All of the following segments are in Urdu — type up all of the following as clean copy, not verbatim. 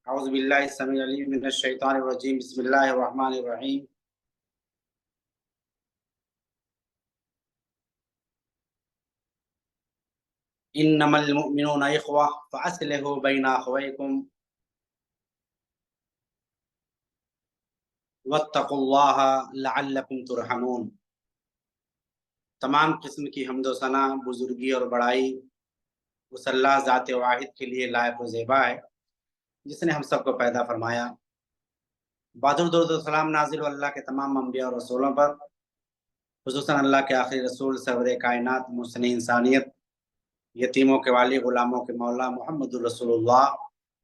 اعوذ باللہ السمیع العلیم من الشیطان الرجیم بسم اللہ الرحمن الرحیم انما المؤمنون اخوہ فاصلحوا بین اخویکم واتقوا اللہ لعلکم ترحمون۔ تمام قسم کی حمد و ثنا، بزرگی اور بڑائی اس اللہ ذات واحد کے لیے لائق و زیبا ہے جس نے ہم سب کو پیدا فرمایا۔ بہادر درود و سلام نازل ہو اللہ کے تمام انبیاء اور رسولوں پر، خصوصاً اللہ کے آخری رسول سرور کائنات محسن انسانیت، یتیموں کے والی، غلاموں کے مولا محمد الرسول اللہ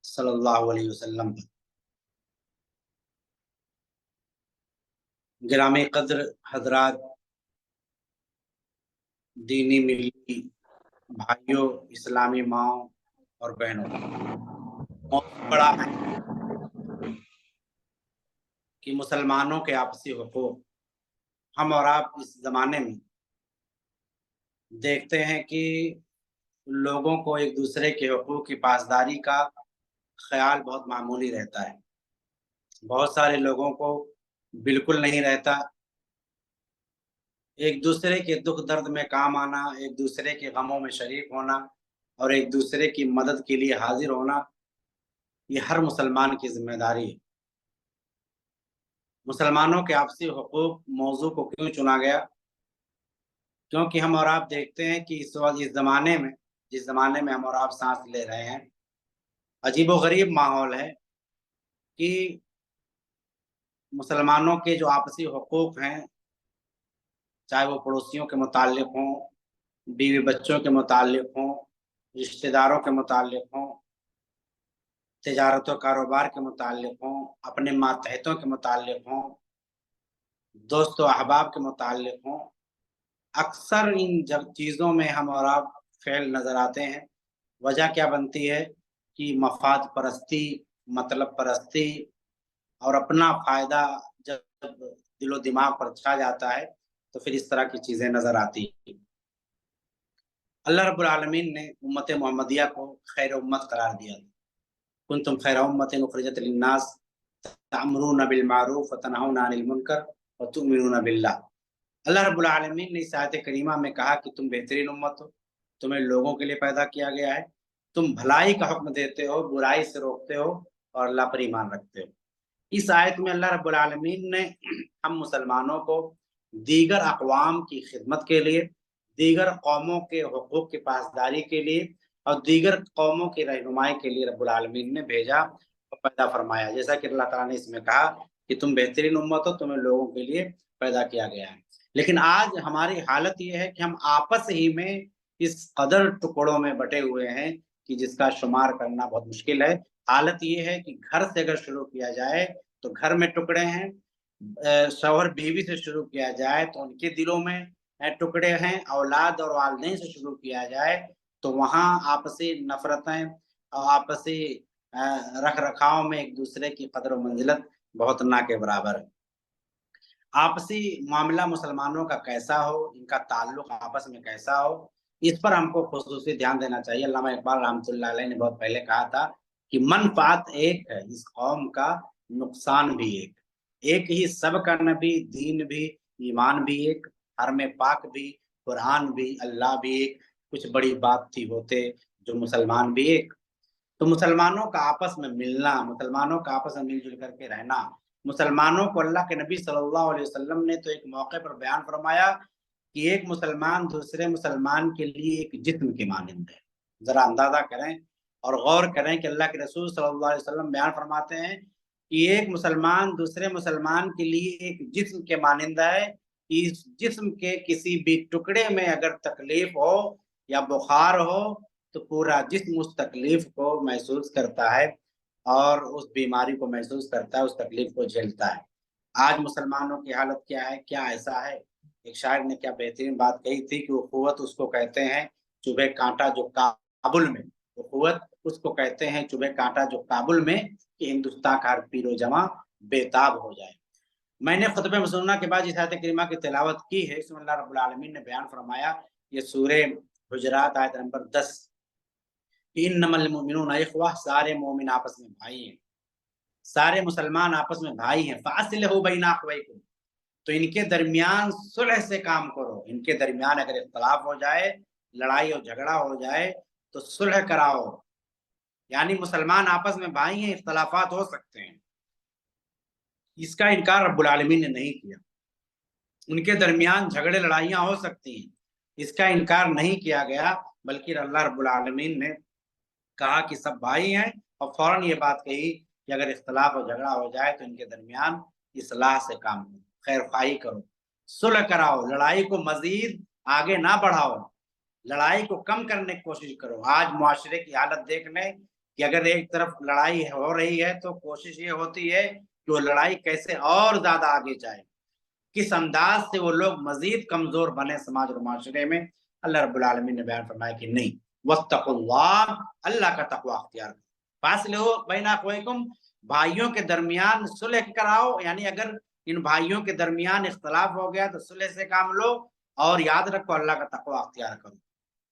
صلی اللہ علیہ وسلم پر۔ گرامی قدر حضرات، دینی ملی بھائیوں، اسلامی ماؤں اور بہنوں، موضوع بڑا ہے کہ مسلمانوں کے آپسی حقوق۔ ہم اور آپ اس زمانے میں دیکھتے ہیں کہ لوگوں کو ایک دوسرے کے حقوق کی پاسداری کا خیال بہت معمولی رہتا ہے، بہت سارے لوگوں کو بالکل نہیں رہتا۔ ایک دوسرے کے دکھ درد میں کام آنا، ایک دوسرے کے غموں میں شریک ہونا اور ایک دوسرے کی مدد کے لیے حاضر ہونا، یہ ہر مسلمان کی ذمہ داری ہے۔ مسلمانوں کے آپسی حقوق موضوع کو کیوں چنا گیا؟ کیونکہ ہم اور آپ دیکھتے ہیں کہ اس وقت جس زمانے میں ہم اور آپ سانس لے رہے ہیں، عجیب و غریب ماحول ہے کہ مسلمانوں کے جو آپسی حقوق ہیں، چاہے وہ پڑوسیوں کے متعلق ہوں، بیوی بچوں کے متعلق ہوں، رشتہ داروں کے متعلق ہوں، تجارت و کاروبار کے متعلق ہوں، اپنے ماتحتوں کے متعلق ہوں، دوست و احباب کے متعلق ہوں، اکثر ان چیزوں میں ہم اور آپ فیل نظر آتے ہیں۔ وجہ کیا بنتی ہے کہ مفاد پرستی، مطلب پرستی اور اپنا فائدہ جب دل و دماغ پر چھا جاتا ہے تو پھر اس طرح کی چیزیں نظر آتی ہیں۔ اللہ رب العالمین نے امت محمدیہ کو خیر امت قرار دیا۔ کنتم خیر امت اخرجت للناس تأمرون بالمعروف وتنہون عن المنکر وتؤمنون باللہ۔ اللہ رب العالمین نے اس آیت کریمہ میں کہا کہ تم بہترین امت ہو، تمہیں لوگوں کے لیے پیدا کیا گیا ہے، تم بھلائی کا حکم دیتے ہو، برائی سے روکتے ہو اور اللہ پر ایمان رکھتے ہو۔ اس آیت میں اللہ رب العالمین نے ہم مسلمانوں کو دیگر اقوام کی خدمت کے لیے، دیگر قوموں کے حقوق کی پاسداری کے لیے اور دیگر قوموں کی رہنمائی کے لیے رب العالمین نے بھیجا اور پیدا فرمایا۔ جیسا کہ اللہ تعالیٰ نے اس میں کہا کہ تم بہترین امت ہو، تمہیں لوگوں کے لیے پیدا کیا گیا ہے۔ لیکن آج ہماری حالت یہ ہے کہ ہم آپس ہی میں اس قدر ٹکڑوں میں بٹے ہوئے ہیں کہ جس کا شمار کرنا بہت مشکل ہے۔ حالت یہ ہے کہ گھر سے اگر شروع کیا جائے تو گھر میں ٹکڑے ہیں، شوہر بیوی سے شروع کیا جائے تو ان کے دلوں میں ٹکڑے ہیں، اولاد اور والدین سے شروع کیا جائے تو وہاں آپسی نفرتیں اور آپسی رکھ رکھاؤ میں ایک دوسرے کی قدر و منزلت بہت نہ کے برابر ہے۔ آپسی معاملہ مسلمانوں کا کیسا ہو، ان کا تعلق آپس میں کیسا ہو، اس پر ہم کو خصوصی دھیان دینا چاہیے۔ علامہ اقبال رحمۃ اللہ علیہ نے بہت پہلے کہا تھا کہ منفعت ایک ہے، اس قوم کا نقصان بھی ایک ہی، سب کا نبی، دین بھی، ایمان بھی ایک، حرم پاک بھی، قرآن بھی، اللہ بھی ایک، کچھ بڑی بات تھی ہوتے جو مسلمان بھی ایک۔ تو مسلمانوں کا آپس میں ملنا، مسلمانوں کا آپس میں مل جل کر کے رہنا، مسلمانوں کو اللہ کے نبی صلی اللہ علیہ وسلم نے تو ایک موقع پر بیان فرمایا کہ ایک مسلمان دوسرے مسلمان کے لیے ایک جسم کے مانند ہے۔ ذرا اندازہ کریں اور غور کریں کہ اللہ کے رسول صلی اللہ علیہ وسلم بیان فرماتے ہیں کہ ایک مسلمان دوسرے مسلمان کے لیے ایک جسم کے مانند ہے۔ اس جسم کے کسی بھی ٹکڑے میں اگر تکلیف ہو یا بخار ہو تو پورا جسم اس تکلیف کو محسوس کرتا ہے اور اس بیماری کو محسوس کرتا ہے، اس تکلیف کو جھیلتا ہے۔ آج مسلمانوں کی حالت کیا ہے؟ کیا ایسا ہے؟ ایک شاعر نے کیا بہترین بات کہی تھی کہ اخوت اس کو کہتے ہیں چبھے کانٹا جو کابل میں، اخوت اس کو کہتے ہیں چبھے کانٹا جو کابل میں کہ ہندوستان کا ہر پیر و جماں بےتاب ہو جائے۔ میں نے خطبہ مسنونہ کے بعد اس آیت کریمہ کی تلاوت کی ہے۔ اس میں اللہ رب العالمین نے بیان فرمایا، یہ سورہ حجرات آیت نمبر 10، انما المؤمنون اخوہ، سارے مومن آپس میں بھائی ہیں۔ سارے مسلمان آپس میں بھائی ہیں، فاصلحوا بین اخویکم، تو ان کے درمیان صلح سے کام کرو، ان کے درمیان اگر اختلاف ہو جائے، لڑائی اور جھگڑا ہو جائے تو صلح کراؤ، یعنی مسلمان آپس میں بھائی ہیں، اختلافات ہو سکتے ہیں، اس کا انکار رب العالمین نے نہیں کیا۔ ان کے درمیان جھگڑے لڑائیاں ہو سکتی ہیں، اس کا انکار نہیں کیا گیا، بلکہ اللہ رب العالمین نے کہا کہ سب بھائی ہیں، اور فوراً یہ بات کہی کہ اگر اختلاف اور جھگڑا ہو جائے تو ان کے درمیان اصلاح سے کام کرو، خیر خواہی کرو، صلح کراؤ، لڑائی کو مزید آگے نہ بڑھاؤ، لڑائی کو کم کرنے کی کوشش کرو۔ آج معاشرے کی حالت دیکھ لیں کہ اگر ایک طرف لڑائی ہو رہی ہے تو کوشش یہ ہوتی ہے کہ وہ لڑائی کیسے اور زیادہ آگے جائے، کس انداز سے وہ لوگ مزید کمزور بنے سماج اور معاشرے میں۔ اللہ رب العالمین نے بیان فرمایا کہ نہیں، واتقوا اللہ، اللہ کا تقوی اختیار کرو، فاصلحوا بین اخویکم، بھائیوں کے درمیان صلح کراؤ، یعنی اگر ان بھائیوں کے درمیان اختلاف ہو گیا تو صلح سے کام لو، اور یاد رکھو اللہ کا تقوی اختیار کرو۔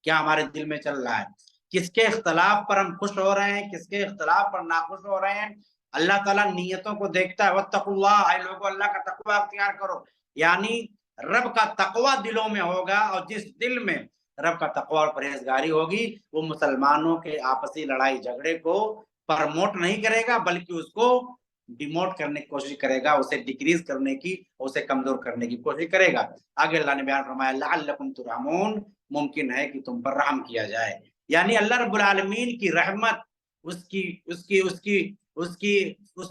کیا ہمارے دل میں چل رہا ہے؟ کس کے اختلاف پر ہم خوش ہو رہے ہیں، کس کے اختلاف پر ناخوش ہو رہے ہیں؟ اللہ تعالیٰ نیتوں کو دیکھتا ہے، واتقوا اللہ، اے لوگوں اللہ کا تقوی اختیار کرو، یعنی رب کا تقوی دلوں میں ہوگا، اور جس دل میں رب کا تقوی اور پرہیزگاری ہوگی وہ مسلمانوں کے آپسی لڑائی جھگڑے کو پرموٹ نہیں کرے گا، بلکہ اس کو ڈیموٹ کرنے کی کوشش کرے گا، اسے ڈیکریز کرنے کی، اسے کمزور کرنے کی کوشش کرے گا۔ آگے اللہ نے بیان فرمایا لعلکم ترحمون، ممکن ہے کہ تم پر رحم کیا جائے، یعنی اللہ رب العالمین کی رحمت، اس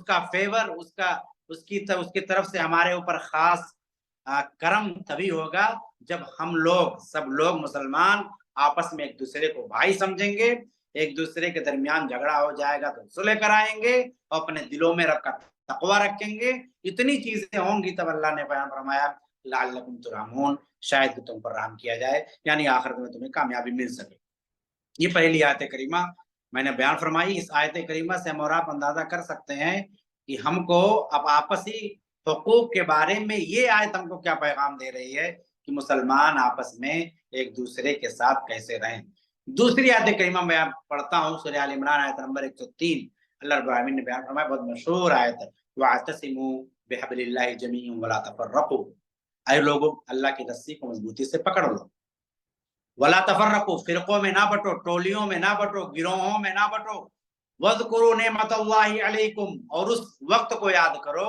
کا فیور، اس کی طرف سے ہمارے اوپر خاص کرم تبھی ہوگا جب ہم لوگ، سب لوگ مسلمان آپس میں ایک دوسرے کو بھائی سمجھیں گے، ایک دوسرے کے درمیان جھگڑا ہو جائے گا تو صلح کرائیں گے، اور اپنے دلوں میں رب کا تقوی رکھیں گے، اتنی چیزیں ہوں گی تب اللہ نے بیان فرمایا لعلکم ترحمون، شاید کہ تم پر رحم کیا جائے، یعنی آخرت میں تمہیں کامیابی مل سکے۔ یہ پہلی آیت کریمہ میں نے بیان فرمائی۔ اس آیت کریمہ سے ہم اور آپ اندازہ کر سکتے ہیں کہ ہم کو اب آپسی حقوق کے بارے میں یہ آیت ہم کو کیا پیغام دے رہی ہے کہ مسلمان آپس میں ایک دوسرے کے ساتھ کیسے رہیں۔ دوسری آیت کریمہ میں پڑھتا ہوں، سورہ آل عمران آیت نمبر 103، اللہ رب العالمین نے بیان فرمایا، بہت مشہور آیت ہے، وَاعْتَصِمُوا بِحَبْلِ اللَّهِ جَمِيعًا وَلَا تَفَرَّقُوا، اے لوگوں اللہ کی رسی کو مضبوطی سے پکڑ لو، ولا تفرقوا، فرقوں میں نہ بٹو، ٹولیوں میں نہ بٹو، گروہوں میں نہ بٹو، وَاذْكُرُوا نِعْمَةَ اللَّهِ عَلَيْكُمْ، اور اس وقت کو یاد کرو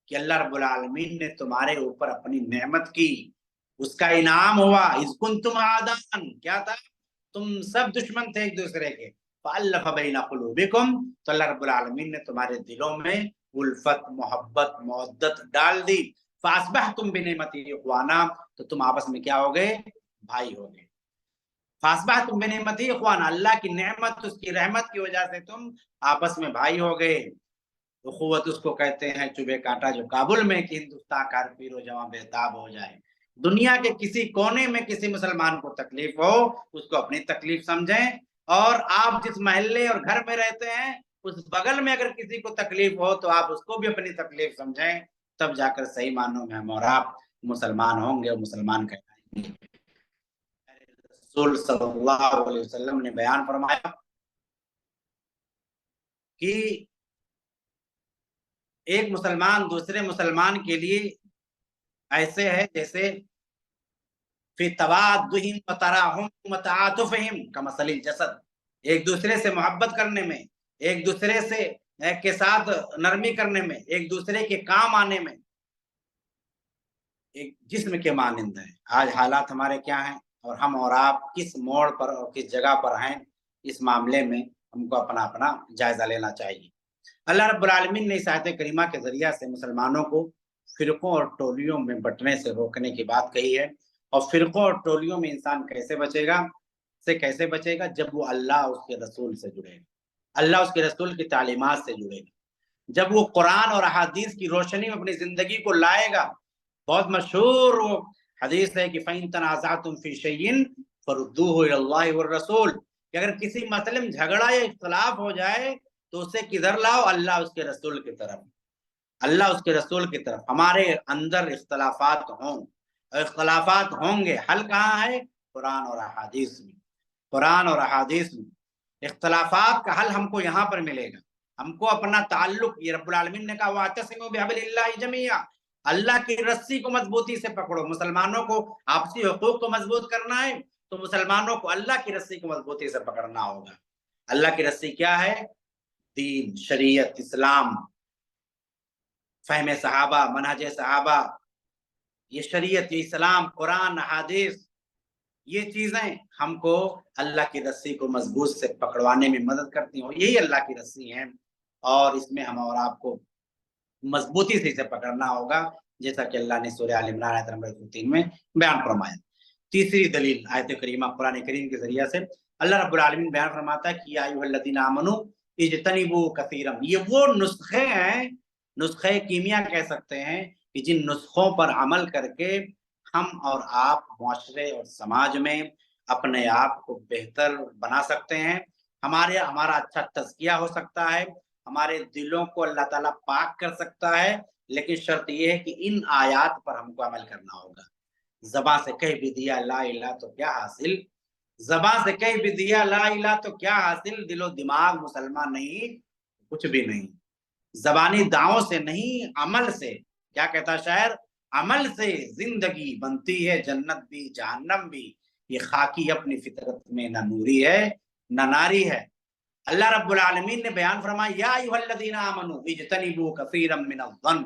کہ اللہ رب العالمین نے تمہارے اوپر اپنی نعمت کی، اس کا انعام ہوا، اذ کنتم اعداء، کیا تھا؟ تم سب دشمن تھے ایک دوسرے کے، فَأَلَّفَ بَيْنَ قُلُوبِكُمْ، تو اللہ رب العالمین نے تمہارے دلوں میں الفت، محبت، مودت ڈال دی، فَأَصْبَحْتُمْ بِنِعْمَتِهِ إِخْوَانًا، تو تم آپس میں کیا ہو گئے؟ بھائی ہو گئے۔ فَأَصْبَحْتُمْ بِنِعْمَتِهِ إِخْوَانًا، اللہ کی نعمت، اس کی رحمت کی وجہ سے تم آپس میں بھائی ہو گئے۔ اخوت اس کو کہتے ہیں، چبھے کانٹا جو کابل میں، کہ ہندوستان کار پیر و جواں بےتاب ہو جائے۔ دنیا کے کسی کونے میں کسی مسلمان کو تکلیف ہو، اس کو اپنی تکلیف سمجھیں، اور آپ جس محلے اور گھر میں رہتے ہیں اس بغل میں اگر کسی کو تکلیف ہو تو آپ اس کو بھی اپنی تکلیف سمجھیں، تب جا کر صحیح معنوں میں ہم اور آپ مسلمان ہوں گے اور مسلمان کہلائیں گے۔ رسول صلی اللہ علیہ وسلم نے بیان فرمایا کہ ایک مسلمان دوسرے مسلمان کے لیے ایسے ہے جیسے فی توادہم وتراحم وتعاطفہم کمثل الجسد، ایک دوسرے سے محبت کرنے میں، ایک دوسرے سے کے ساتھ نرمی کرنے میں، ایک دوسرے کے کام آنے میں ایک جسم کے مانند ہے۔ آج حالات ہمارے کیا ہیں، اور ہم اور آپ کس موڑ پر اور کس جگہ پر ہیں، اس معاملے میں ہم کو اپنا جائزہ لینا چاہیے۔ اللہ رب العالمین نے اس آیت کریمہ کے ذریعہ سے مسلمانوں کو فرقوں اور ٹولیوں میں بٹنے سے روکنے کی بات کہی ہے، اور فرقوں اور ٹولیوں میں انسان کیسے بچے گا جب وہ اللہ اس کے رسول سے جڑے گا، اللہ اس کے رسول کی تعلیمات سے جڑے گا، جب وہ قرآن اور احادیث کی روشنی میں اپنی زندگی کو لائے گا۔ بہت مشہور وہ حدیث ہے کہ فَإِن تَنَازَعْتُمْ فِي شَيْءٍ فَرُدُّوهُ إِلَى اللَّهِ وَالرَّسُولِ، کہ اگر کسی مسئلے میں جھگڑا یا اختلاف ہو جائے تو اسے کدھر لاؤ؟ اللہ اس کے رسول کی طرف، اللہ اس کے رسول کی طرف۔ ہمارے اندر اختلافات ہوں، اختلافات ہوں گے، حل کہاں ہے؟ قرآن اور احادیث میں، قرآن اور احادیث میں۔ اختلافات کا حل ہم کو یہاں پر ملے گا، ہم کو اپنا تعلق، یہ رب العالمین نے کہا وَاعْتَصِمُوا بِحَبْلِ اللَّهِ جَمِيعًا، اللہ کی رسی کو مضبوطی سے پکڑو. مسلمانوں کو آپسی حقوق کو مضبوط کرنا ہے تو مسلمانوں کو اللہ کی رسی کو مضبوطی سے پکڑنا ہوگا. اللہ کی رسی کیا ہے؟ دین، شریعت، اسلام، فہم صحابہ، منہج صحابہ، یہ شریعت، یہ اسلام، قرآن، حدیث، یہ چیزیں ہم کو اللہ کی رسی کو مضبوط سے پکڑوانے میں مدد کرتی ہیں. یہی اللہ کی رسی ہیں اور اس میں ہم اور آپ کو مضبوطی سے اسے پکڑنا ہوگا، جیسا کہ اللہ نے سورہ آل عمران آیت نمبر 3 میں بیان فرمایا. تیسری دلیل آیت کریمہ قرآن کریم کے ذریعہ سے اللہ رب العالمین بیان فرماتا ہے کہ یا ایھا الذین آمنوا اجتنبوا کثیرا. یہ وہ نسخے ہیں، نسخے کیمیا کہہ سکتے ہیں، کہ جن نسخوں پر عمل کر کے ہم اور آپ معاشرے اور سماج میں اپنے آپ کو بہتر بنا سکتے ہیں. ہمارا اچھا تزکیہ ہو سکتا ہے، ہمارے دلوں کو اللہ تعالیٰ پاک کر سکتا ہے. لیکن شرط یہ ہے کہ ان آیات پر ہم کو عمل کرنا ہوگا. زباں سے کہہ بھی دیا لا الہ تو کیا حاصل، زباں سے کہہ بھی دیا لا الہ تو کیا حاصل، دل و دماغ مسلمان نہیں کچھ بھی نہیں. زبانی دعووں سے نہیں، عمل سے. کیا کہتا شاعر؟ عمل سے زندگی بنتی ہے جنت بھی جہنم بھی، یہ خاکی اپنی فطرت میں نہ نوری ہے نہ ناری ہے. اللہ رب العالمین نے بیان فرمایا یا ایھا الذین آمنوا اجتنبوا کثیرا من الظن.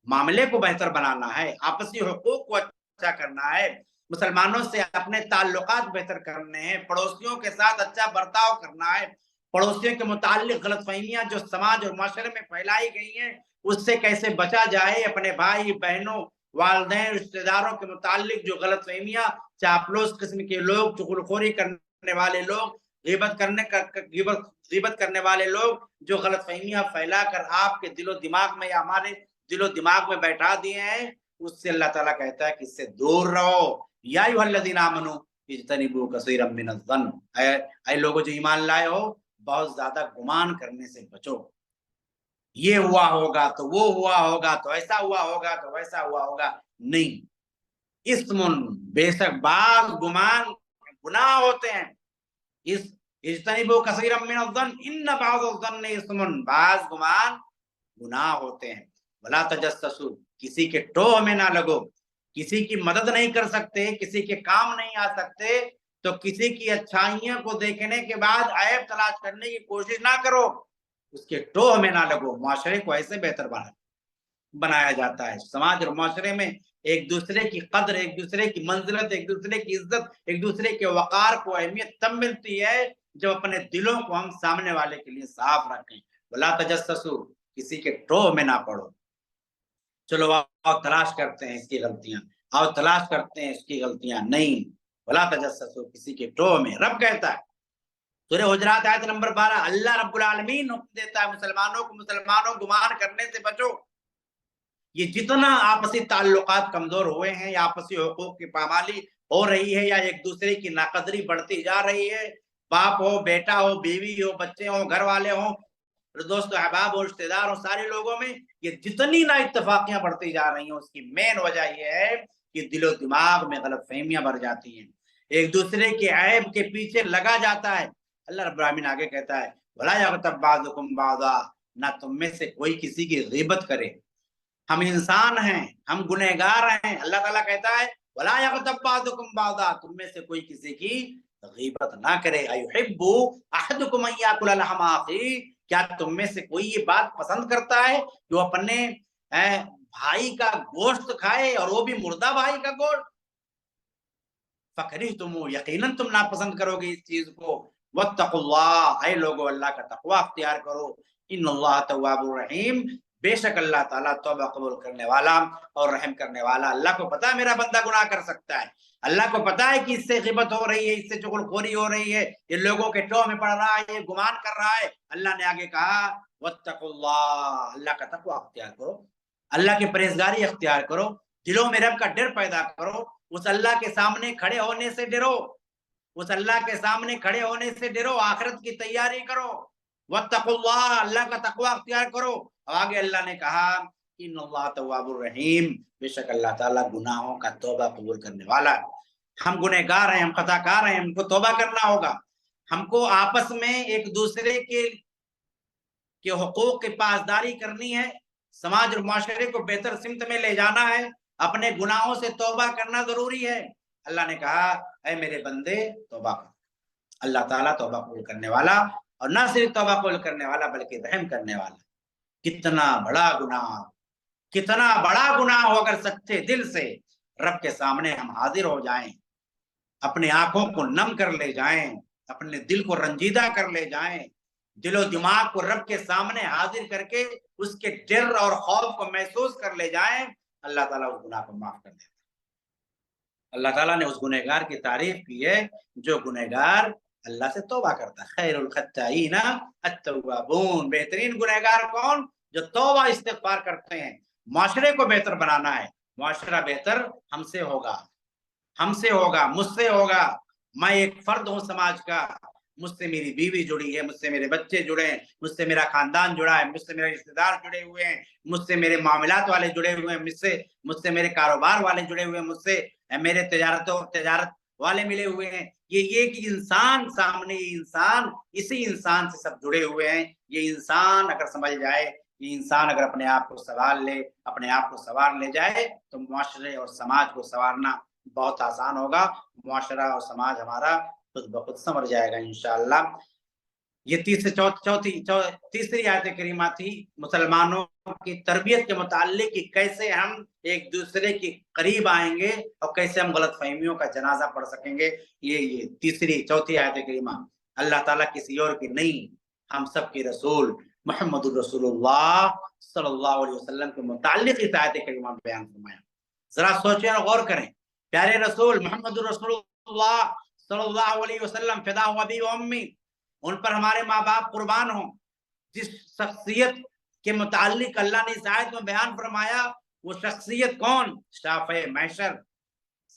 معاملے کو بہتر بنانا ہے، آپسی حقوق کو اچھا کرنا ہے، مسلمانوں سے اپنے تعلقات بہتر کرنے ہیں، پڑوسیوں کے ساتھ اچھا برتاؤ کرنا ہے، پڑوسیوں کے متعلق غلط فہمیاں جو سماج اور معاشرے میں پھیلائی گئی ہیں اس سے کیسے بچا جائے. اپنے بھائی بہنوں، والدین، رشتہ داروں کے متعلق جو غلط فہمیاں، چاپلوس قسم کے لوگ، چغلخوری کرنے والے لوگ، غیبت کرنے والے لوگ جو غلط فہمیاں پھیلا کر آپ کے دل و دماغ میں یا ہمارے دل و دماغ میں بیٹھا دیے ہیں، اس سے اللہ تعالیٰ کہتا ہے کہ اس سے دور رہو. یا ایھا الذین آمنوا اجتنبوا کثیرا من الظن، اے لوگوں جو ایمان لائے ہو بہت زیادہ گمان کرنے سے بچو. یہ ہوا ہوگا تو وہ ہوا ہوگا تو ایسا ہوا ہوگا تو ویسا ہوا ہوگا، نہیں. اسم، بے شک بعض گمان گناہ ہوتے ہیں. اس اجتنبوا کثیرا من الظن ان بعض الظن اسم، بعض گمان گناہ ہوتے ہیں. ولا تجسسوا، کسی کے ٹوہ میں نہ لگو. کسی کی مدد نہیں کر سکتے، کسی کے کام نہیں آ سکتے تو کسی کی اچھائیوں کو دیکھنے کے بعد عیب تلاش کرنے کی کوشش نہ کرو، اس کے ٹوہ میں نہ لگو. معاشرے کو ایسے بہتر بنایا جاتا ہے. سماج اور معاشرے میں ایک دوسرے کی قدر، ایک دوسرے کی منزلت، ایک دوسرے کی عزت، ایک دوسرے کے وقار کو اہمیت تب ملتی ہے جب اپنے دلوں کو ہم سامنے والے کے لیے صاف رکھیں. ولا تجسسوا، کسی کے ٹوہ میں نہ پڑو. چلو آؤ تلاش کرتے ہیں اس کی غلطیاں، آؤ تلاش کرتے ہیں اس کی غلطیاں، نہیں. ولا تجسسوا، کسی کے ٹوہ میں. رب کہتا ہے سورہ حجرات آیت نمبر 12، اللہ رب العالمین حکم دیتا ہے مسلمانوں کو، مسلمانوں گمان کرنے سے بچو. یہ جتنا آپسی تعلقات کمزور ہوئے ہیں یا آپسی حقوق کی پامالی ہو رہی ہے یا ایک دوسرے کی ناقدری بڑھتی جا رہی ہے، باپ ہو، بیٹا ہو، بیوی ہو، بچے ہوں، گھر والے ہوں، دوست احباب ہو، رشتہ دار ہو، سارے لوگوں میں یہ جتنی نا اتفاقیاں بڑھتی جا رہی ہیں اس کی مین وجہ یہ ہے کہ دل و دماغ میں غلط فہمیاں بڑھ جاتی ہیں، ایک دوسرے کے عیب کے پیچھے لگا جاتا ہے. اللہ رب العالمین آگے کہتا ہے وَلَا يَغْتَبْ بَعْضُكُمْ بَعْضًا، نہ تم میں سے کوئی کسی کی غیبت کرے. ہم انسان ہیں، ہم گنہگار ہیں. اللہ تعالیٰ کہتا ہے وَلَا يَغْتَبْ بَعْضُكُمْ بَعْضًا، تم میں سے کوئی کسی کی غیبت نہ کرے. أَيُحِبُّ أَحَدُكُمْ أَن يَأْكُلَ لَحْمَ أَخِيهِ، کیا تم میں سے کوئی یہ بات پسند کرتا ہے جو اپنے بھائی کا گوشت کھائے اور وہ بھی مردہ بھائی کا گوشت؟ فَكَرِهْتُمُوهُ، یقیناً تم ناپسند کرو گے اس چیز کو. وَاتَّقُوا اللَّهَ، اے لوگو اللہ کا تقوی اختیار کرو. ان اللہ تواب الرحیم، بے شک اللہ تعالیٰ توبہ قبول کرنے والا اور رحم کرنے والا. اللہ کو پتا ہے میرا بندہ گناہ کر سکتا ہے، اللہ کو پتا ہے کہ اس سے غیبت ہو رہی ہے، اس سے چغلخوری ہو رہی ہے، یہ لوگوں کے ٹوہ میں پڑ رہا ہے، یہ گمان کر رہا ہے. اللہ نے آگے کہا واتقوا اللہ، اللہ کا تقوی اختیار کرو، اللہ کی پرہیزگاری اختیار کرو، دلوں میں رب کا ڈر پیدا کرو. اس اللہ کے سامنے کھڑے ہونے سے ڈرو، اس اللہ کے سامنے کھڑے ہونے سے ڈرو، آخرت کی تیاری کرو. واتقوا اللہ، اللہ کا تقوی اختیار کرو. اور آگے اللہ نے کہا ان اللہ تواب الرحیم، بے شک اللہ تعالیٰ گناہوں کا توبہ قبول کرنے والا ہے. ہم گنہگار ہیں، ہم خطا کار ہیں، ہم کو توبہ کرنا ہوگا. ہم کو آپس میں ایک دوسرے کے کہ حقوق کی پاسداری کرنی ہے، سماج اور معاشرے کو بہتر سمت میں لے جانا ہے، اپنے گناہوں سے توبہ کرنا ضروری ہے۔ اللہ نے کہا اے میرے بندے توبہ کر۔ اللہ تعالیٰ توبہ قبول کرنے والا، اور نہ صرف توبہ قبول کرنے والا بلکہ رحم کرنے والا۔ کتنا بڑا گناہ، کتنا بڑا گناہ ہو اگر سچے دل سے رب کے سامنے ہم حاضر ہو جائیں، اپنے آنکھوں کو نم کر لے جائیں، اپنے دل کو رنجیدہ کر لے جائیں، دل و دماغ کو رب کے سامنے حاضر کر کے اس کے ڈر اور خوف کو محسوس کر لے جائیں، اللہ تعالیٰ اس گناہ کو معاف کر دیتا ہے۔ اللہ تعالیٰ نے اس گنہگار کی تعریف کی ہے جو گنہگار اللہ سے توبہ کرتا ہے۔ خیر الخطائین التوابون، بہترین گنہگار کون؟ جو توبہ استغفار کرتے ہیں۔ معاشرے کو بہتر بنانا ہے، معاشرہ بہتر ہم سے ہوگا، ہم سے ہوگا، مجھ سے ہوگا۔ میں ایک فرد ہوں سماج کا، مجھ سے میری بیوی جڑی ہے، مجھ سے میرے بچے جڑے ہیں، مجھ سے میرا خاندان جڑا ہے، مجھ سے میرے رشتہ دار جڑے ہوئے ہیں، مجھ سے میرے معاملات والے جڑے ہوئے ہیں، مجھ سے میرے کاروبار والے جڑے ہوئے ہیں، مجھ سے میرے تجارت والے ملے ہوئے ہیں۔ یہ کہ انسان سامنے، انسان اسی انسان سے سب جڑے ہوئے ہیں۔ یہ انسان اگر سمجھ جائے، یہ انسان اگر اپنے آپ کو سنوار لے، اپنے آپ کو سنوار لے جائے، تو معاشرے اور سماج کو سنوارنا بہت آسان ہوگا۔ معاشرہ اور سماج ہمارا خود بخود سنور جائے گا انشاءاللہ۔ یہ تیسری آیت کریمہ تھی مسلمانوں کی تربیت کے متعلق کہ کیسے ہم ایک دوسرے کے قریب آئیں گے اور کیسے ہم غلط فہمیوں کا جنازہ پڑھ سکیں گے۔ یہ چوتھی آیت کریمہ اللہ تعالیٰ کسی اور کی نہیں، ہم سب کے رسول محمد الرسول اللہ صلی اللہ علیہ وسلم کے متعلق اس آیت کریمہ بیان فرمایا۔ ذرا سوچیں اور غور کریں، پیارے رسول محمد الرسول اللہ صلی اللہ علیہ وسلم، فدا ہو ابی و امی، ان پر ہمارے ماں باپ قربان ہوں، جس شخصیت کے متعلق اللہ نے اس آیت میں بیان فرمایا، وہ شخصیت کون؟ شافع محشر،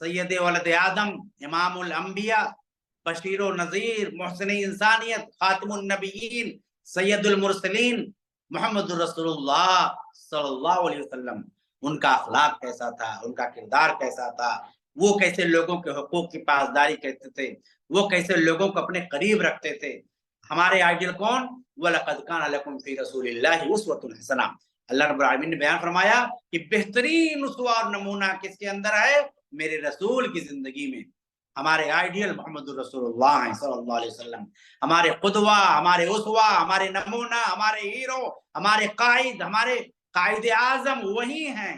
سید ولد آدم، امام الانبیاء، بشیر و نذیر، محسن انسانیت، خاتم النبیین، سید المرسلین، محمد الرسول اللہ صلی اللہ علیہ وسلم۔ ان کا اخلاق کیسا تھا، ان کا کردار کیسا تھا، وہ کیسے لوگوں کے حقوق کی پاسداری کرتے تھے، وہ کیسے لوگوں کو اپنے قریب رکھتے تھے۔ ہمارے آئیڈیل کون؟ وَلَقَدْ كَانَ لَكُمْ فِي رَسُولِ اللَّهِ أُسْوَةٌ حَسَنَةٌ۔ اللہ رب العالمین نے بیان فرمایا کہ بہترین اسوہ اور نمونہ کس کے اندر ہے؟ میرے رسول کی زندگی میں۔ ہمارے آئیڈیل محمد الرسول اللہ ہیں صلی اللہ علیہ وسلم، ہمارے قدوہ، ہمارے اسوہ، ہمارے نمونہ، ہمارے ہیرو، ہمارے قائد، ہمارے قائد اعظم وہی ہیں۔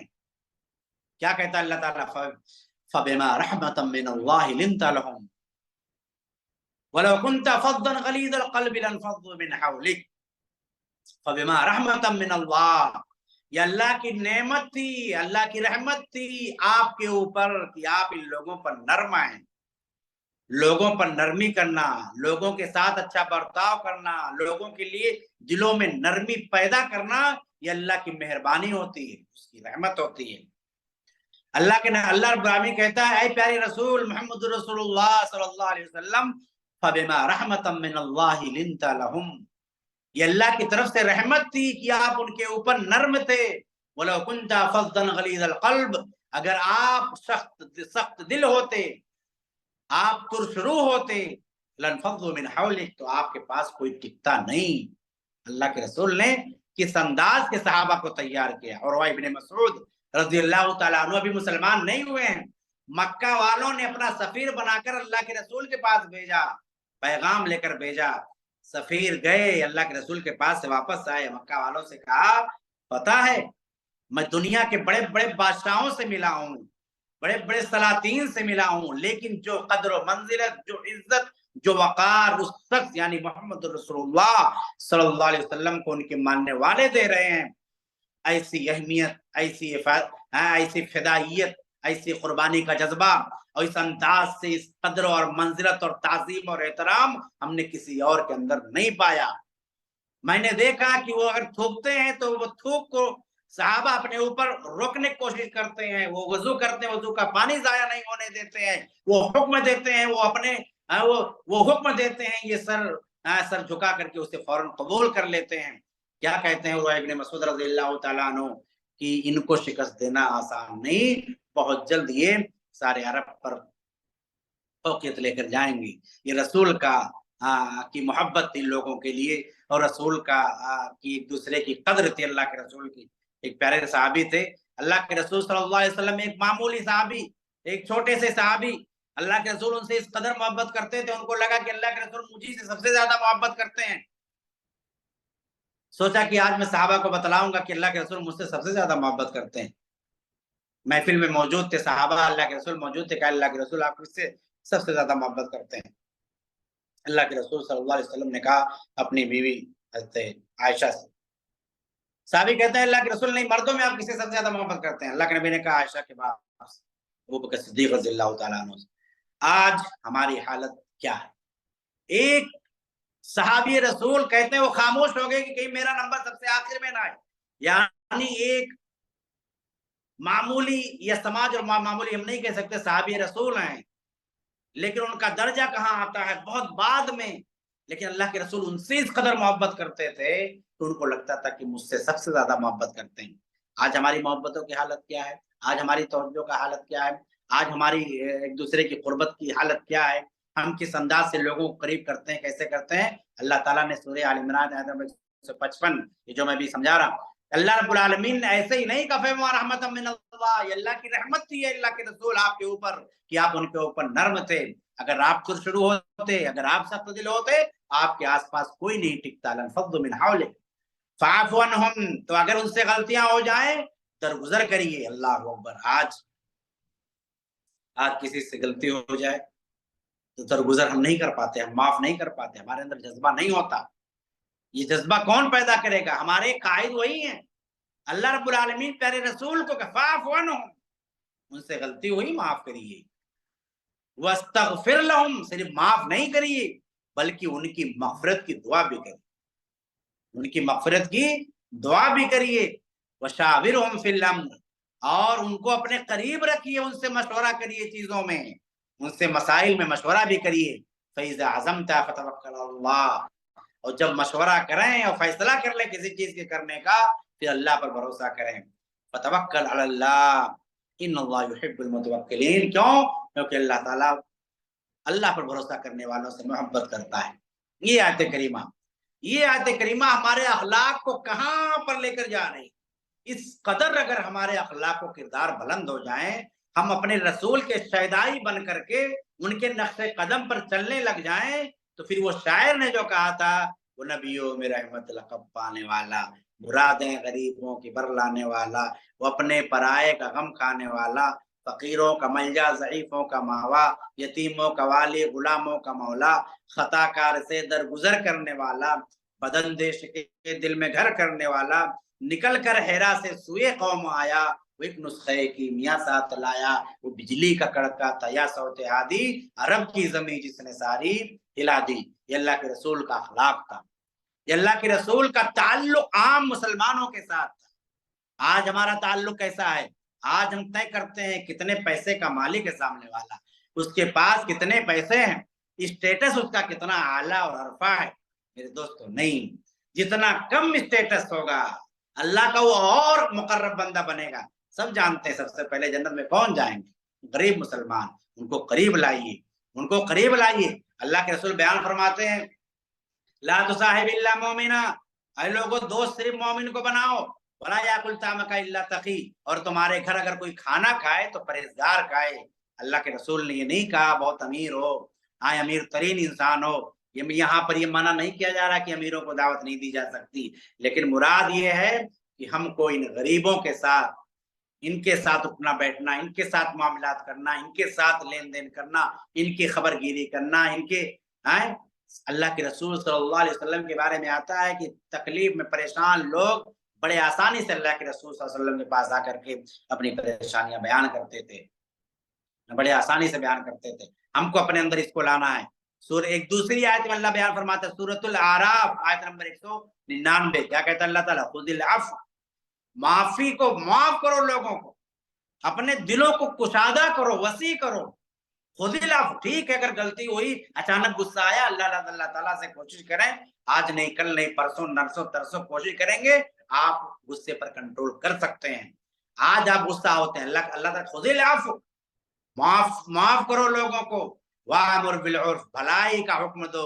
کیا کہتا اللہ تعالیٰ؟ فَبِمَا رَحْمَةً مِّنَ اللَّهِ لِنْتَ لَهُمْ وَلَوْ كُنْتَ فَضًّا غَلِيظَ الْقَلْبِ لَانفَضُّوا مِنْ حَوْلِكَ فَبِمَا رَحْمَةً مِّنَ اللَّهِ، یہ اللہ کی نعمت تھی، اللہ کی رحمت تھی آپ کے اوپر کہ آپ ان لوگوں پر نرم ہیں۔ لوگوں پر نرمی کرنا، لوگوں کے ساتھ اچھا برتاؤ کرنا، لوگوں کے لیے دلوں میں نرمی پیدا کرنا، یہ اللہ کی مہربانی ہوتی ہے، اس کی رحمت ہوتی ہے۔ اللہ رب العالمین کہتا ہے اے پیارے رسول محمد رسول اللہ صلی اللہ علیہ وسلم، فَبِمَا رَحْمَةً مِّنَ اللَّهِ لِنْتَ لَهُمْ، یہ اللہ کی طرف سے رحمت تھی کہ آپ ان کے اوپر نرم تھے۔ وَلَوْ كُنْتَ فَضًّا غَلِيظَ الْقَلْبِ، اگر آپ سخت دل ہوتے، آپ ترشرو ہوتے، لَانفَضُّوا مِنْ حَوْلِكَ، تو آپ کے پاس کوئی ٹکتا نہیں۔ اللہ کے رسول نے کس انداز کے صحابہ کو تیار کیا۔ اور وہ ابن مسعود رضی اللہ تعالیٰ عنہ بھی مسلمان نہیں ہوئے ہیں، مکہ والوں نے اپنا سفیر بنا کر اللہ کے رسول کے پاس بھیجا، پیغام لے کر بھیجا۔ سفیر گئے، اللہ کے رسول کے پاس سے واپس آئے، مکہ والوں سے کہا پتہ ہے میں دنیا کے بڑے بڑے بادشاہوں سے ملا ہوں، بڑے بڑے سلاطین سے ملا ہوں، لیکن جو قدر و منزلت، جو عزت، جو وقار اس شخص یعنی محمد رسول اللہ صلی اللہ علیہ وسلم کو ان کے ماننے والے دے رہے ہیں، ایسی اہمیت، ایسی فدائیت، ایسی قربانی کا جذبہ اور اس انداز سے اس قدر اور منزلت اور تعظیم اور احترام ہم نے کسی اور کے اندر نہیں پایا۔ میں نے دیکھا کہ وہ اگر تھوکتے ہیں تو وہ تھوک کو صحابہ اپنے اوپر روکنے کی کوشش کرتے ہیں، وہ وضو کرتے ہیں، وضو کا پانی ضائع نہیں ہونے دیتے ہیں، وہ حکم دیتے ہیں، وہ حکم دیتے ہیں، یہ سر جھکا کر کے اسے فوراً قبول کر لیتے ہیں۔ کیا کہتے ہیں عروہ ابن مسعود رضی اللہ تعالیٰ عنہ کہ ان کو شکست دینا آسان نہیں، بہت جلد یہ سارے عرب پر فوقیت لے کر جائیں گے۔ یہ رسول کا کی محبت تھی لوگوں کے لیے، اور رسول کی ایک دوسرے کی قدر تھی اللہ کے رسول کی۔ ایک پیارے صحابی تھے اللہ کے رسول صلی اللہ علیہ وسلم، ایک معمولی صحابی، ایک چھوٹے سے صحابی، اللہ کے رسول ان سے اس قدر محبت کرتے تھے، ان کو لگا کہ اللہ کے رسول مجھے سے سب سے زیادہ محبت کرتے ہیں۔ سوچا کہ آج میں صحابہ کو بتلاؤں گا کہ اللہ کے رسول مجھ سے سب سے زیادہ محبت کرتے ہیں۔ محفل میں موجود تھے صحابہ، اللہ کے رسول موجود تھے، کہ اللہ کے رسول آپ مجھ سے سب سے زیادہ محبت کرتے ہیں۔ اللہ کے رسول صلی اللہ علیہ وسلم نے کہا اپنی بیوی حضرت عائشہ سے۔ صحابی کہتے ہیں اللہ کے رسول نہیں، مردوں میں آپ کسی سے سب سے زیادہ محبت کرتے ہیں؟ اللہ کے نبی نے کہا عائشہ کے بعد ابو بکر صدیق رضی اللہ تعالیٰ عنہ سے۔ آج ہماری حالت کیا ہے؟ ایک صحابی رسول کہتے ہیں وہ خاموش ہو گئے کہ کہیں میرا نمبر سب سے آخر میں نہ آئے، یعنی ایک معمولی یا سماج اور معمولی ہم نہیں کہہ سکتے، صحابی رسول ہیں، لیکن ان کا درجہ کہاں آتا ہے؟ بہت بعد میں، لیکن اللہ کے رسول ان سے اس قدر محبت کرتے تھے تو ان کو لگتا تھا کہ مجھ سے سب سے زیادہ محبت کرتے ہیں۔ آج ہماری محبتوں کی حالت کیا ہے؟ آج ہماری توجہ کا حالت کیا ہے؟ آج ہماری ایک دوسرے کی قربت کی حالت کیا ہے؟ ہم کس انداز سے لوگوں کو قریب کرتے ہیں، کیسے کرتے ہیں؟ اللہ تعالیٰ نے سورہ آل عمران آیت نمبر 155، یہ جو میں بھی سمجھا رہا ہوں، اللہ رب العالمین نے ایسے ہی نہیں کہا فَبِمَا رَحْمَةٍ مِّنَ اللَّهِ، یہ اللہ کی رحمت تھی اللہ کے رسول آپ کے اوپر کہ آپ ان کے اوپر نرم تھے۔ اگر آپ شروع ہوتے، اگر آپ سخت دل ہوتے، آپ کے آس پاس کوئی نہیں ٹکتا۔ لَنْفَضُّوا مِنْ حَوْلِكَ فَاعْفُ عَنْهُمْ، تو اگر ان سے غلطیاں ہو جائیں درگزر کریے۔ اللہ اکبر! آج کسی سے غلطی ہو جائے تو درگزر ہم نہیں کر پاتے، ہم معاف نہیں کر پاتے، ہمارے اندر جذبہ نہیں ہوتا۔ یہ جذبہ کون پیدا کرے گا؟ ہمارے قائد وہی ہیں اللہ رب العالمین، پیارے رسول کو فَاعْفُ عَنْهُمْ، ان سے غلطی ہوئی معاف کریے۔ وَاسْتَغْفِرْ لَهُمْ، صرف معاف نہیں کریے بلکہ ان کی مغفرت کی دعا بھی کریے، ان کی مغفرت کی دعا بھی کریے۔ وَشَاوِرْهُمْ فِي الْأَمْرِ، اور ان کو اپنے قریب رکھیے، ان سے مشورہ کریے چیزوں میں، ان سے مسائل میں مشورہ بھی کریے۔ فَإِذَا عَزَمْتَ فَتَوَكَّلْ عَلَى اللَّهِ، اور جب مشورہ کریں اور فیصلہ کر لیں کسی چیز کے کرنے کا، پھر اللہ پر بھروسہ کریں۔ فَتَوَكَّلْ عَلَى اللَّهِ إِنَّ اللَّهَ يُحِبُّ الْمُتَوَكِّلِينَ، کیوں؟ کیونکہ اللہ تعالیٰ اللہ پر بھروسہ کرنے والوں سے محبت کرتا ہے۔ یہ آیت کریمہ ہمارے اخلاق کو کہاں پر لے کر جا رہی؟ اس قدر اگر ہمارے اخلاق و کردار بلند ہو جائیں، ہم اپنے رسول کے شیدائی بن کر کے ان کے نقش قدم پر چلنے لگ جائیں، تو پھر وہ شاعر نے جو کہا تھا، وہ نبیوں میں رحمت لقب پانے والا، مرادیں غریبوں کی بر لانے والا، وہ اپنے پرائے کا غم کھانے والا، فقیروں کا ملجا، ضعیفوں کا ماوا، یتیموں کا والی، غلاموں کا مولا، خطا کار سے درگزر کرنے والا، بدن دیش کے دل میں گھر کرنے والا، نکل کر حرا سے سوئے قوم آیا، وہ ایک نسخے کی میاں ساتھ لایا، وہ بجلی کا کڑکا تھا یا صوت ہادی، عرب کی زمین جس نے ساری ہلا دی۔ یہ اللہ کے رسول کا اخلاق تھا، یہ اللہ کے رسول کا تعلق عام مسلمانوں کے ساتھ تھا۔ آج ہمارا تعلق کیسا ہے؟ آج ہم طے کرتے ہیں کتنے پیسے کا مالک ہے سامنے والا، اس کے پاس کتنے پیسے ہیں، اسٹیٹس اس کا کتنا اعلیٰ اور عرفہ ہے۔ میرے دوستو نہیں، جتنا کم اسٹیٹس ہوگا اللہ کا وہ اور مقرب بندہ بنے گا۔ سب جانتے ہیں سب سے پہلے جنت میں کون جائیں گے؟ غریب مسلمان، ان کو قریب لائیے، ان کو قریب لائیے۔ اللہ کے رسول بیان فرماتے ہیں لا تصاحب الا مومنا، اے لوگوں دوست صرف مومن کو بناؤ، ولا یاکل طعامک الا تقی، اور تمہارے گھر اگر کوئی کھانا کھائے تو پرہیزگار کھائے۔ اللہ کے رسول نے یہ نہیں کہا بہت امیر ہو، امیر ترین انسان ہو۔ یہاں پر یہ منع نہیں کیا جا رہا کہ امیروں کو دعوت نہیں دی جا سکتی، لیکن مراد یہ ہے کہ ہم کو ان غریبوں کے ساتھ، ان کے ساتھ اٹھنا بیٹھنا، ان کے ساتھ معاملات کرنا، ان کے ساتھ لین دین کرنا، ان کی خبر گیری کرنا، ان کے اللہ کے رسول صلی اللہ علیہ وسلم کے بارے میں آتا ہے کہ تکلیف میں پریشان لوگ بڑے آسانی سے اللہ کے رسول صلی اللہ علیہ وسلم کے پاس آ کر کے اپنی پریشانیاں بیان کرتے تھے، بڑے آسانی سے بیان کرتے تھے۔ ہم کو اپنے اندر اس کو لانا ہے۔ ایک دوسری آیت میں اللہ بیان فرماتا ہے، سورۃ الاعراف آیت نمبر 199، کیا کہتا ہے اللہ تعالیٰ؟ خذ العفو، معافی کو معاف کرو، لوگوں کو اپنے دلوں کو کشادہ کرو، وسیع کرو۔ خود العفو، ٹھیک ہے اگر غلطی ہوئی، اچانک غصہ آیا، اللہ تعالیٰ سے کوشش کریں، آج نہیں کل نہیں پرسوں نرسوں ترسوں کوشش کریں گے، آپ غصے پر کنٹرول کر سکتے ہیں۔ آج آپ غصہ ہوتے ہیں، اللہ تعالیٰ خذ العفو، معاف کرو لوگوں کو، وَأَمُرْ بِالْعُرْفِ، بھلائی کا حکم دو،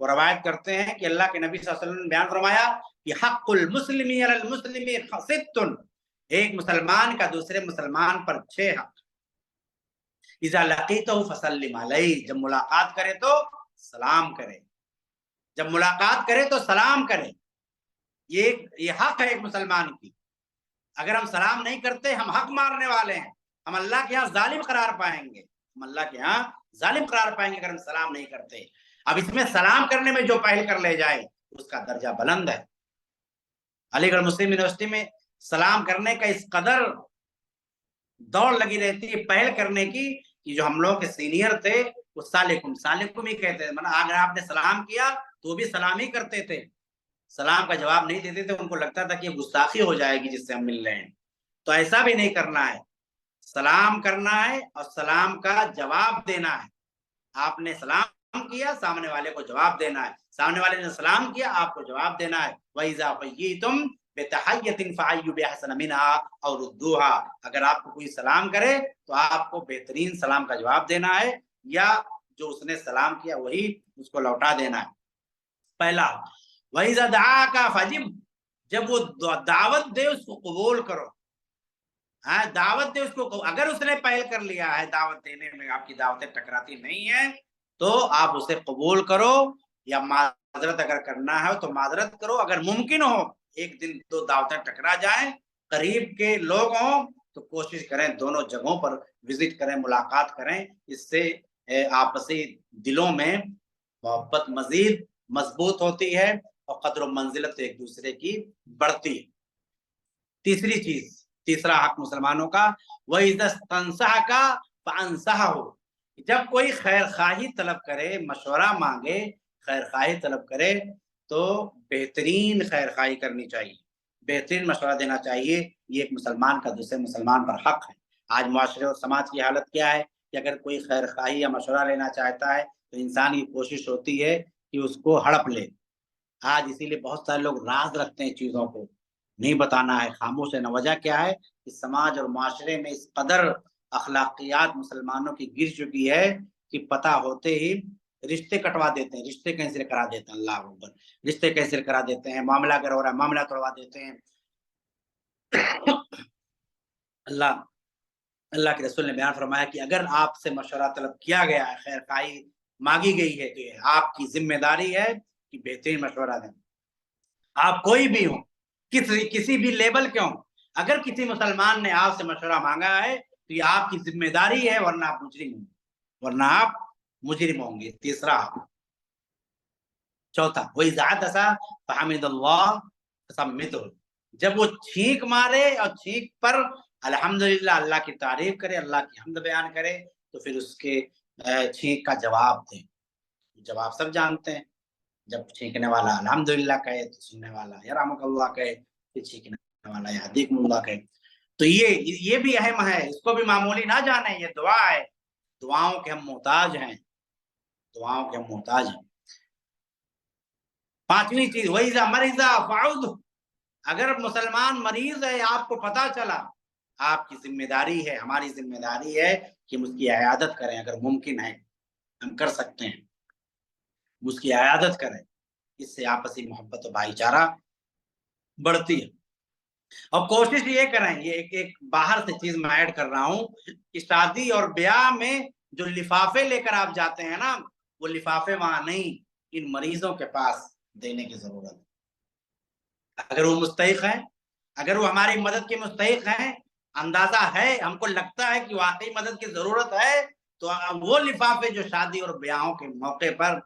وہ روایت کرتے ہیں کہ اللہ کے نبی صلی اللہ علیہ وسلم نے بیان فرمایا کہ حق المسلم علی المسلم ست، ایک مسلمان کا دوسرے مسلمان پر 6 حق. اذا لقیتہ فسلم علیہ، جب ملاقات کرے تو سلام کرے، جب ملاقات کرے تو سلام کرے. یہ حق ہے ایک مسلمان کی. اگر ہم سلام نہیں کرتے ہم حق مارنے والے ہیں، ہم اللہ کے ہاں ظالم قرار پائیں گے، ہم اللہ کے ہاں ظالم قرار پائیں گے اگر ہم سلام نہیں کرتے. اب اس میں سلام کرنے میں جو پہل کر لے جائے اس کا درجہ بلند ہے. علی گڑھ مسلم یونیورسٹی میں سلام کرنے کا اس قدر دوڑ لگی رہتی ہے پہل کرنے کی کہ جو ہم لوگ کے سینئر تھے وہ سالکم سالکم ہی کہتے تھے. اگر آپ نے سلام کیا تو وہ بھی سلام ہی کرتے تھے، سلام کا جواب نہیں دیتے تھے. ان کو لگتا تھا کہ یہ گستاخی ہو جائے گی جس سے ہم مل رہے ہیں. تو ایسا بھی نہیں کرنا ہے، سلام کرنا ہے اور سلام کا جواب دینا ہے. آپ نے سلام کیا، سامنے والے کو جواب دینا ہے، سامنے والے نے سلام کیا، آپ کو جواب دینا ہے. وَإِذَا حَيِّيتُمْ بِتَحِيَّةٍ فَحَيُّوا بِأَحْسَنَ مِنْهَا أَوْ رُدُّوهَا، اگر آپ کو کوئی سلام کرے تو آپ کو بہترین سلام کا جواب دینا ہے یا جو اس نے سلام کیا وہی اس کو لوٹا دینا ہے. پہلا وَإِذَا دَعَاكَ فَأَجِبْ، جب وہ دعوت دے اس کو قبول کرو. ہاں دعوت دے اس کو، اگر اس نے پہل کر لیا ہے دعوت دینے میں، آپ کی دعوتیں ٹکراتی نہیں ہیں تو آپ اسے قبول کرو، یا معذرت اگر کرنا ہے تو معذرت کرو. اگر ممکن ہو ایک دن 2 دعوتیں ٹکرا جائیں، قریب کے لوگ ہوں تو کوشش کریں دونوں جگہوں پر وزٹ کریں، ملاقات کریں. اس سے آپسی دلوں میں محبت مزید مضبوط ہوتی ہے اور قدر و منزلت ایک دوسرے کی بڑھتی ہے. تیسری چیز، تیسرا حق مسلمانوں کا، وَإِذَا اسْتَنصَحَكَ فَأَنصَحْهُ، جب کوئی خیر خواہی طلب کرے، مشورہ مانگے، خیر خواہی طلب کرے تو بہترین خیر خواہی کرنی چاہیے، بہترین مشورہ دینا چاہیے. یہ ایک مسلمان کا دوسرے مسلمان پر حق ہے. آج معاشرے اور سماج کی حالت کیا ہے کہ اگر کوئی خیر خواہی یا مشورہ لینا چاہتا ہے تو انسان کی کوشش ہوتی ہے کہ اس کو ہڑپ لے. آج اسی لیے بہت سارے لوگ راز رکھتے ہیں، چیزوں کو نہیں بتانا ہے، خاموش ہے. وجہ کیا ہے کہ سماج اور معاشرے میں اس قدر اخلاقیات مسلمانوں کی گر چکی ہے کہ پتہ ہوتے ہی رشتے کٹوا دیتے ہیں، رشتے کینسل کرا دیتے ہیں. اللہ اکبر، رشتے کینسل کرا دیتے ہیں، معاملہ اگر ہو رہا ہے معاملہ توڑوا دیتے ہیں. اللہ کے رسول نے بیان فرمایا کہ اگر آپ سے مشورہ طلب کیا گیا ہے، خیر خواہی مانگی گئی ہے، تو یہ آپ کی ذمہ داری ہے کہ بہترین مشورہ دیں. آپ کوئی بھی ہوں، کسی بھی لیبل کے ہوں، اگر کسی مسلمان نے آپ سے مشورہ مانگا ہے تو یہ آپ کی ذمہ داری ہے، ورنہ آپ مجرم ہوں گے. تیسرا. چوتھا وَإِذَا عَطَسَ فَحَمِدَ اللَّهَ فَسَمِّتْهُ، جب وہ چھینک مارے اور چھینک پر الحمدللہ اللہ کی تعریف کرے، اللہ کی حمد بیان کرے تو پھر اس کے چھینک کا جواب دیں. جواب سب جانتے ہیں، جب چھینکنے والا الحمدللہ کہے تو سننے والا یرحمک اللہ کہے، پھر چھینکنے والا یہدیکم اللہ کہے. تو یہ بھی اہم ہے، اس کو بھی معمولی نہ جانیں. یہ دعا ہے، دعاؤں کے ہم محتاج ہیں، دعاؤں کے ہم محتاج ہیں. پانچویں چیز وَإِذَا مَرِضَ فَعُودْهُ، اگر مسلمان مریض ہے، آپ کو پتا چلا، آپ کی ذمہ داری ہے، ہماری ذمہ داری ہے کہ ہم اس کی عیادت کریں. اگر ممکن ہے ہم کر سکتے ہیں، اس کی عیادت کریں. اس سے آپسی محبت و بھائی چارہ بڑھتی ہے. اور کوشش یہ کریں، یہ ایک باہر سے چیز میں ایڈ کر رہا ہوں کہ شادی اور بیاہ میں جو لفافے لے کر آپ جاتے ہیں نا، وہ لفافے وہاں نہیں، ان مریضوں کے پاس دینے کی ضرورت ہے. اگر وہ مستحق ہیں، اگر وہ ہماری مدد کے مستحق ہیں، اندازہ ہے، ہم کو لگتا ہے کہ واقعی مدد کی ضرورت ہے، تو وہ لفافے جو شادی اور بیاہوں کے موقع پر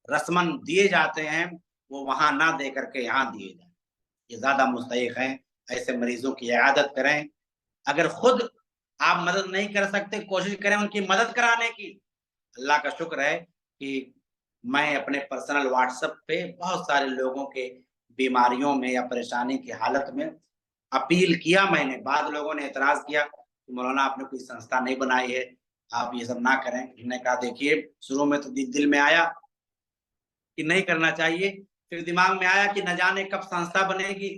رسماً دیے جاتے ہیں وہ وہاں نہ دے کر کے یہاں دیے جائیں. یہ زیادہ مستحق ہیں. ایسے مریضوں کی عیادت کریں. اگر خود آپ مدد نہیں کر سکتے کوشش کریں ان کی مدد کرانے کی. اللہ کا شکر ہے کہ میں اپنے پرسنل واٹس ایپ پہ بہت سارے لوگوں کے بیماریوں میں یا پریشانی کی حالت میں اپیل کیا میں نے. بعض لوگوں نے اعتراض کیا کہ مولانا آپ نے کوئی سنستھا نہیں بنائی ہے، آپ یہ سب نہ کریں. میں نے کہا دیکھیے، شروع میں تو دل میں آیا کہ نہیں کرنا چاہیے، پھر دماغ میں آیا کہ نہ جانے کب سنستھا بنے گی،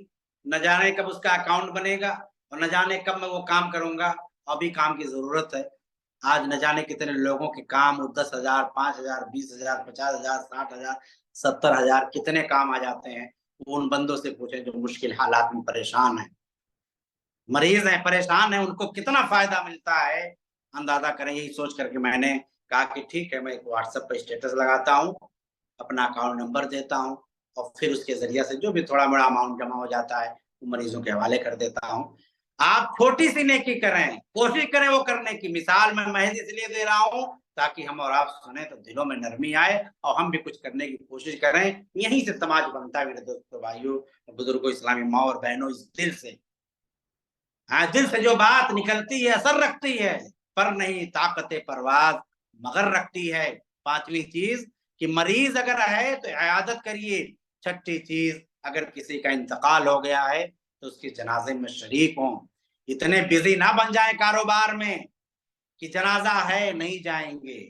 نہ جانے کب اس کا اکاؤنٹ بنے گا، اور نہ جانے کب میں وہ کام کروں گا. ابھی کام کی ضرورت ہے. آج نہ جانے کتنے لوگوں کے کام 10,000 5,000 20,000 50,000 60,000 70,000 کتنے کام آ جاتے ہیں. وہ ان بندوں سے پوچھیں جو مشکل حالات میں پریشان ہیں, مریض ہیں, پریشان ہیں, ان کو کتنا فائدہ ملتا ہے اندازہ کریں. یہی سوچ کر کے میں نے کہا کہ ٹھیک ہے, میں واٹس ایپ پہ اسٹیٹس لگاتا ہوں, اپنا اکاؤنٹ نمبر دیتا ہوں, اور پھر اس کے ذریعے سے جو بھی تھوڑا بڑا اماؤنٹ جمع ہو جاتا ہے وہ مریضوں کے حوالے کر دیتا ہوں. آپ چھوٹی سی نیکی کریں, کوشش کریں وہ کرنے کی. مثال میں محض اس لیے دے رہا ہوں تاکہ ہم اور آپ سنیں تو دلوں میں نرمی آئے اور ہم بھی کچھ کرنے کی کوشش کریں. یہیں سے سماج بنتا ہے میرے دوستوں, بھائیوں, بزرگوں, اسلامی ماں اور بہنوں. اس دل سے, ہاں, دل سے جو بات نکلتی ہے اثر رکھتی ہے. پر نہیں طاقت پرواز مگر رکھتی ہے. پانچویں چیز کہ مریض اگر ہے تو عیادت کریے. چھٹی چیز, اگر کسی کا انتقال ہو گیا ہے تو اس کے جنازے میں شریک ہوں. اتنے بزی نہ بن جائیں کاروبار میں کہ جنازہ ہے نہیں جائیں گے.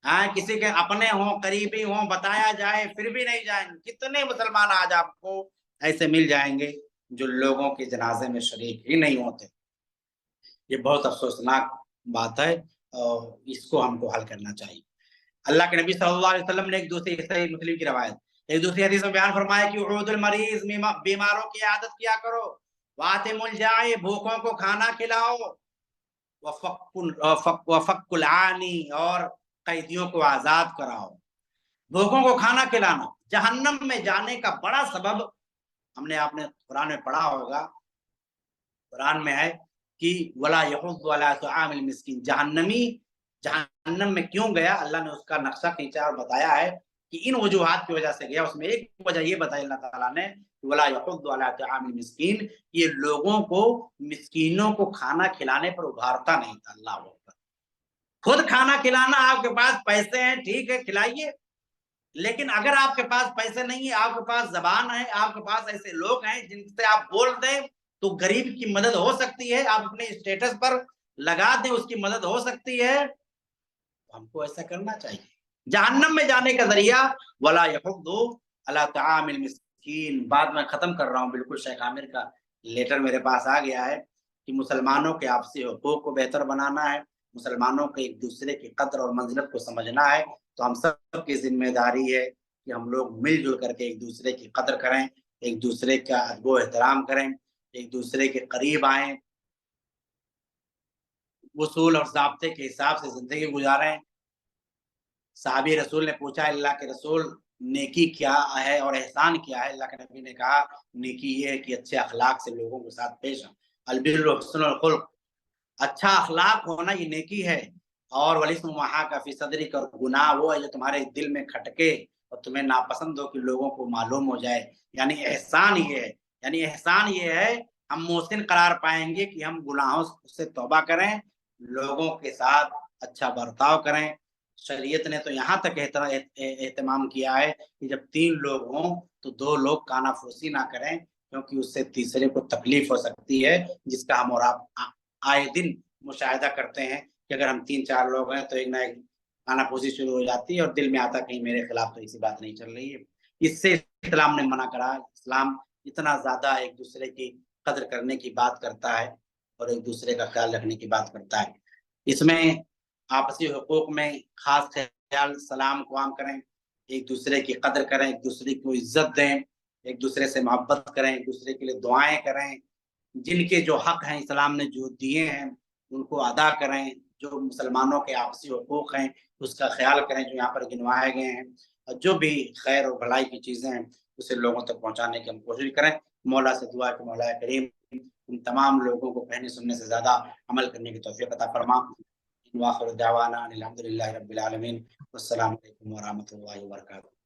ہاں, کسی کے اپنے ہوں, قریبی ہوں, بتایا جائے پھر بھی نہیں جائیں گے. کتنے مسلمان آج آپ کو ایسے مل جائیں گے جو لوگوں کے جنازے میں شریک ہی نہیں ہوتے. یہ بہت افسوسناک بات ہے اور اس کو ہم کو حل کرنا چاہیے. اللہ کے نبی صلی اللہ علیہ وسلم نے ایک دوسری صحیح مسلم کی روایت ایک دوسری حدیث میں بیان فرمایا کہ عود المریض, بیماروں کی عادت کیا کرو. واتم الجائع, بھوکوں کو کھانا کھلاؤ. وفق العانی, اور قیدیوں کو آزاد کراؤ. بھوکوں کو کھانا کھلانا جہنم میں جانے کا بڑا سبب, ہم نے آپ نے قرآن میں پڑھا ہوگا, قرآن میں ہے کہ ولا یحض علی طعام المسکین. جہنمی جہنم میں کیوں گیا, اللہ نے اس کا نقشہ کھینچا اور بتایا ہے کہ ان وجوہات کی وجہ سے گیا. اس میں ایک وجہ یہ بتائی اللہ تعالیٰ نے, ولا یحض علی طعام المسکین, یہ لوگوں کو, مسکینوں کو کھانا کھلانے پر ابھارتا نہیں تھا. اللہ اکبر. خود کھانا کھلانا, آپ کے پاس پیسے ہیں ٹھیک ہے کھلائیے, لیکن اگر آپ کے پاس پیسے نہیں ہے, آپ کے پاس زبان ہے, آپ کے پاس ایسے لوگ ہیں جن سے آپ بول دیں تو غریب کی مدد ہو سکتی ہے, آپ اپنے اسٹیٹس پر لگا دیں اس کی مدد ہو سکتی ہے, ہم کو ایسا کرنا چاہیے. جہنم میں جانے کا ذریعہ ولا یحض علی طعام المسکین. بعد میں ختم کر رہا ہوں, بالکل شیخ عامر کا لیٹر میرے پاس آ گیا ہے کہ مسلمانوں کے آپسی حقوق کو بہتر بنانا ہے, مسلمانوں کے ایک دوسرے کی قدر اور منزلت کو سمجھنا ہے. تو ہم سب کی ذمہ داری ہے کہ ہم لوگ مل جل کر کے ایک دوسرے کی قدر کریں, ایک دوسرے کا ادب و احترام کریں, ایک دوسرے کے قریب آئیں, اصول اور ضابطے کے حساب سے زندگی گزاریں. صحابی رسول نے پوچھا, اللہ کے رسول نیکی کیا ہے اور احسان کیا ہے؟ اللہ کے نبی نے کہا نیکی یہ ہے کہ اچھے اخلاق سے لوگوں کے ساتھ پیش آؤ. البر حسن الخلق, اچھا اخلاق ہونا یہ نیکی ہے. اور والاسم ما حاک فی صدرک, کا گناہ وہ ہے جو تمہارے دل میں کھٹکے اور تمہیں ناپسند ہو کہ لوگوں کو معلوم ہو جائے. یعنی احسان یہ ہے, احسان یہ ہے ہم محسن قرار پائیں گے کہ ہم گناہوں سے توبہ کریں, لوگوں کے ساتھ اچھا برتاؤ کریں. شریعت نے تو یہاں تک اہتمام کیا ہے کہ جب 3 لوگ ہوں تو 2 لوگ کانافوسی نہ کریں, کیونکہ اس سے تیسرے کو تکلیف ہو سکتی ہے, جس کا ہم اور آپ آئے دن مشاہدہ کرتے ہیں کہ اگر ہم 3-4 لوگ ہیں تو ایک نہ ایک کانافوسی شروع ہو جاتی ہے اور دل میں آتا کہیں میرے خلاف تو ایسی بات نہیں چل رہی ہے. اس سے اسلام نے منع کرا. اسلام اتنا زیادہ ایک دوسرے کی قدر کرنے کی بات کرتا ہے اور ایک دوسرے کا خیال رکھنے کی بات کرتا ہے. اس میں آپسی حقوق میں خاص خیال, سلام کو عام کریں, ایک دوسرے کی قدر کریں, ایک دوسرے کو عزت دیں, ایک دوسرے سے محبت کریں, ایک دوسرے کے لیے دعائیں کریں, جن کے جو حق ہیں اسلام نے جو دیے ہیں ان کو ادا کریں, جو مسلمانوں کے آپسی حقوق ہیں اس کا خیال کریں جو یہاں پر گنوائے گئے ہیں, اور جو بھی خیر اور بھلائی کی چیزیں ہیں اسے لوگوں تک پہنچانے کی ہم کوشش کریں. مولا سے دعا کہ مولا کریم ان تمام لوگوں کو کہنے سننے سے زیادہ عمل کرنے کی توفیق عطا فرما. وآخر دعوانا الحمد للہ رب العالمین. والسلام علیکم ورحمۃ اللہ وبرکاتہ.